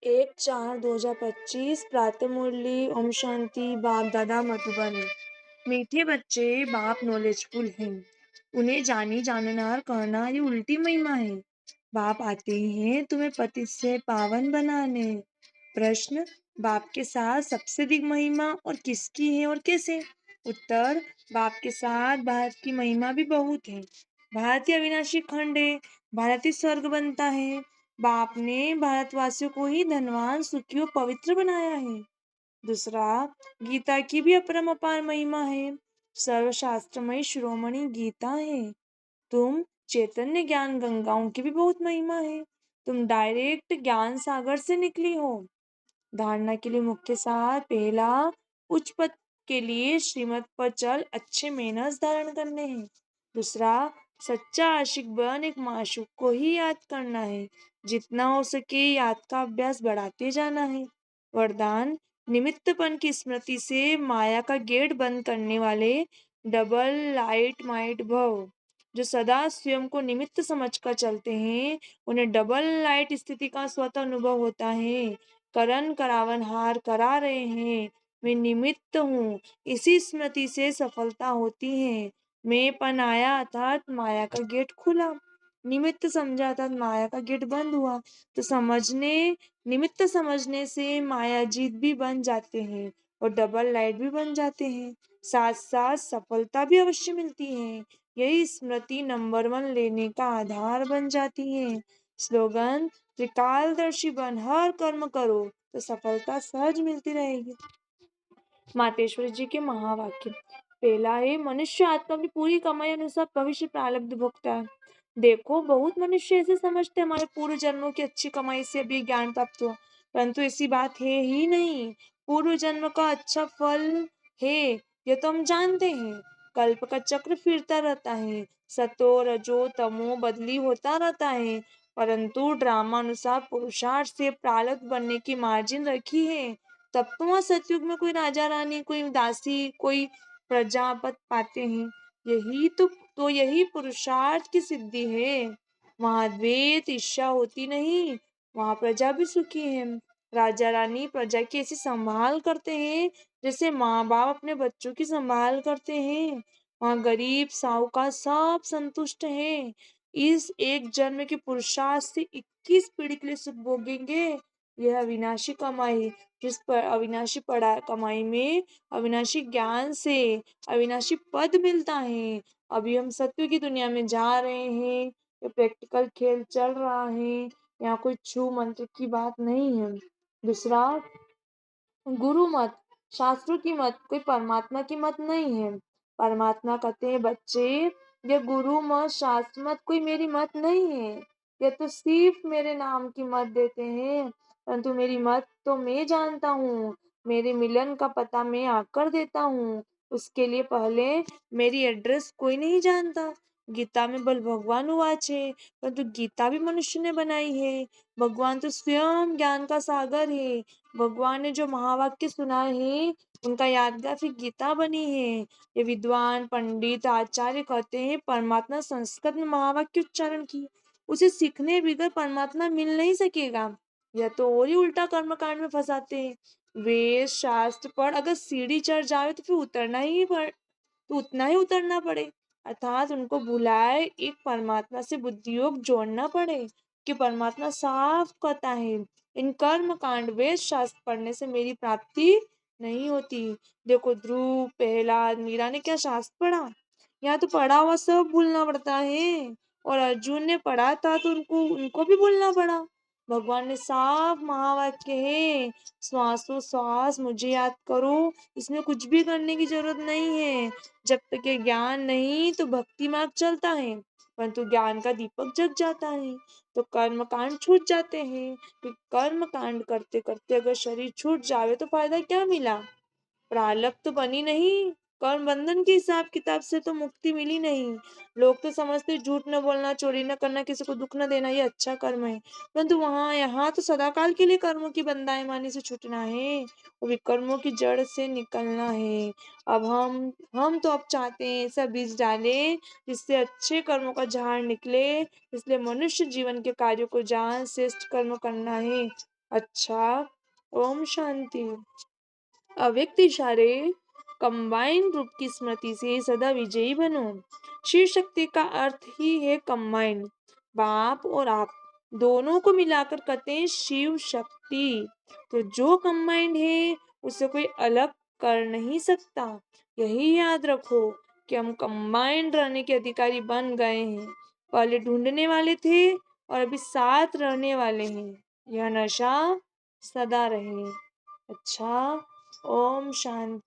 1/4/2025 प्रातः मुरली ओम शांति बाप दादा मधुबन। मीठे बच्चे बाप नॉलेजफुल हैं, उन्हें जानी जाननार कहना ये उल्टी महिमा है। बाप आते हैं तुम्हें पति से पावन बनाने। प्रश्न, बाप के साथ सबसे अधिक महिमा और किसकी है और कैसे? उत्तर, बाप के साथ भारत की महिमा भी बहुत है। भारत ही अविनाशी खंड है, भारत ही स्वर्ग बनता है। बाप ने भारतवासियों को ही धनवान सुखी और पवित्र बनाया है। दूसरा, गीता की भी अपरम अपार महिमा है। सर्वशास्त्रमयी शिरोमणि गीता है। तुम चैतन्य ज्ञान गंगाओं की भी बहुत महिमा है। तुम डायरेक्ट ज्ञान सागर से निकली हो। धारणा के लिए मुख्य सार पहला, उच्च पद के लिए श्रीमत पर चल अच्छे मैनर्स धारण करने हैं। दूसरा, सच्चा आशिक बन एक माशूक को ही याद करना है। जितना हो सके याद का अभ्यास बढ़ाते जाना है। वरदान, निमित्तपन की स्मृति से माया का गेट बंद करने वाले डबल लाइट माइट भव। जो सदा स्वयं को निमित्त समझकर चलते हैं उन्हें डबल लाइट स्थिति का स्वतः अनुभव होता है। करण करावन हार करा रहे हैं, मैं निमित्त हूँ, इसी स्मृति से सफलता होती है। मैं पन आया अर्थात माया का गेट खुला, निमित्त समझा अर्थात माया का गेट बंद हुआ। तो निमित्त समझने से माया जीत भी बन जाते हैं और डबल लाइट भी बन जाते हैं। साथ साथ सफलता भी अवश्य मिलती है। यही स्मृति नंबर 1 लेने का आधार बन जाती है। स्लोगन, त्रिकालदर्शी बन हर कर्म करो तो सफलता सहज मिलती रहेगी। मातेश्वरी जी के महावाक्य। पहला है, मनुष्य आत्मा की पूरी कमाई अनुसार भविष्य प्रारब्ध भोगता है। देखो, बहुत मनुष्य ऐसे समझते हमारे पूर्व जन्मों की अच्छी कमाई से अभी ज्ञान प्राप्त हुआ, परंतु ऐसी बात है ही नहीं। पूर्व जन्म का अच्छा फल है यह तो हम जानते हैं। कल्प का चक्र फिरता रहता है, सतो रजो तमो बदली होता रहता है, परंतु ड्रामा अनुसार पुरुषार्थ से प्रारब्ध बनने की मार्जिन रखी है। तब तो वहाँ सतयुग में कोई राजा रानी, कोई दासी, कोई प्रजापत पाते हैं। यही पुरुषार्थ की सिद्धि है। वहाँ द्वेष ईर्ष्या होती नहीं, वहाँ प्रजा भी सुखी है। राजा रानी प्रजा की ऐसी संभाल करते हैं जैसे माँ बाप अपने बच्चों की संभाल करते हैं। वहाँ गरीब साहूकार सब संतुष्ट हैं। इस एक जन्म के पुरुषार्थ से 21 पीढ़ी के लिए सुख भोगेंगे। यह अविनाशी कमाई, जिस पर अविनाशी पढ़ा कमाई में अविनाशी ज्ञान से अविनाशी पद मिलता है। अभी हम सत्य की दुनिया में जा रहे हैं, ये प्रैक्टिकल खेल चल रहा है, यहाँ कोई छू मंत्र की बात नहीं है। दूसरा, गुरु मत, शास्त्रों की मत, कोई परमात्मा की मत नहीं है। परमात्मा कहते हैं बच्चे, ये गुरु मत शास्त्र मत कोई मेरी मत नहीं है। ये तो सिर्फ मेरे नाम की मत देते हैं, परंतु मेरी मत तो मैं जानता हूँ। मेरे मिलन का पता मैं आकर देता हूँ, उसके लिए पहले मेरी एड्रेस कोई नहीं जानता। गीता में बल भगवान उवाचे, परंतु गीता भी मनुष्य ने बनाई है। भगवान तो स्वयं ज्ञान का सागर है। भगवान ने जो महावाक्य सुनाए हैं उनका यादगार फिर गीता बनी है। ये विद्वान पंडित आचार्य कहते हैं परमात्मा संस्कृत में महावाक्य उच्चारण की, उसे सीखने बगैर परमात्मा मिल नहीं सकेगा। यह तो और ही उल्टा कर्मकांड में फंसाते हैं। वेद शास्त्र पढ़, अगर सीढ़ी चढ़ जाए तो फिर उतना ही उतरना पड़े, अर्थात उनको भुलाए एक परमात्मा से बुद्धि योग जोड़ना पड़े कि परमात्मा साफ कहता है इन कर्म कांड वेद शास्त्र पढ़ने से मेरी प्राप्ति नहीं होती। देखो, ध्रुव प्रहलाद मीरा ने क्या शास्त्र पढ़ा, यहाँ तो पढ़ा हुआ सब भूलना पड़ता है। और अर्जुन ने पढ़ा था तो उनको उनको भी भूलना पड़ा। भगवान ने साफ महावाक्य है, श्वासोश्वास मुझे याद करो, इसमें कुछ भी करने की जरूरत नहीं है। जब तक ये ज्ञान नहीं तो भक्ति मार्ग चलता है, परंतु ज्ञान का दीपक जग जाता है तो कर्म कांड छूट जाते हैं। कर्म कांड करते करते अगर शरीर छूट जावे तो फायदा क्या मिला? प्रारब्ध तो बनी नहीं, कर्म बंधन के हिसाब किताब से तो मुक्ति मिली नहीं। लोग तो समझते झूठ न बोलना, चोरी न करना, किसी को दुख न देना ये अच्छा कर्म है, परंतु यहाँ तो सदाकाल के लिए कर्मों की बंदायमानी से छूटना है, वो विकर्मों की जड़ से निकलना है। अब हम तो अब चाहते हैं ऐसा बीज डाले जिससे अच्छे कर्मों का झाड़ निकले। इसलिए मनुष्य जीवन के कार्यों को जान श्रेष्ठ कर्म करना है। अच्छा, ओम शांति। अव्यक्त इशारे कंबाइन रूप की स्मृति से सदा विजयी बनो। शिव शक्ति का अर्थ ही है कंबाइन। बाप और आप दोनों को मिलाकर कहते हैं शिव शक्ति। तो जो कंबाइंड है उसे कोई अलग कर नहीं सकता। यही याद रखो कि हम कंबाइंड रहने के अधिकारी बन गए हैं। पहले ढूंढने वाले थे और अभी साथ रहने वाले हैं। यह नशा सदा रहे। अच्छा, ओम शांति।